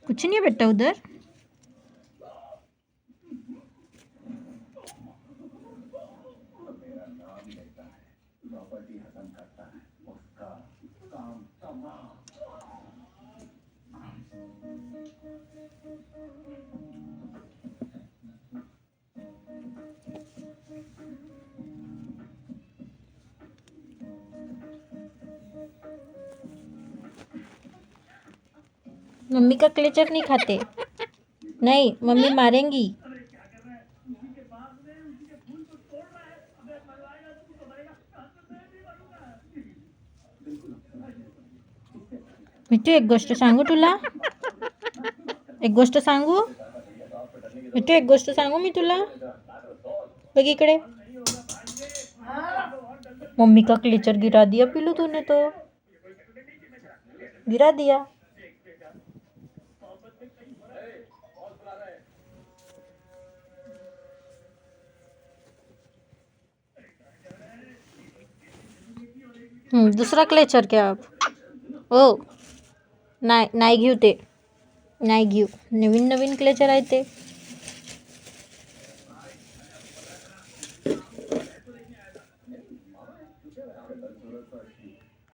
कुछ नहीं है बेटा उधर। मम्मी का क्लेचर नहीं खाते, नहीं मम्मी मारेंगी। मिठू एक गोष्ट सांगू तुला, एक गोष्ट सांगू मिठू, एक गोष्ट सांगू मी तुला। बघ इकडे, मम्मी का क्लेचर गिरा दिया पिलू तूने तो, गिरा दिया। दुसरा क्लेचर घ्या. हो, नाही घेऊ ते, नाही घेऊ. नवीन क्लेचर आहे ते.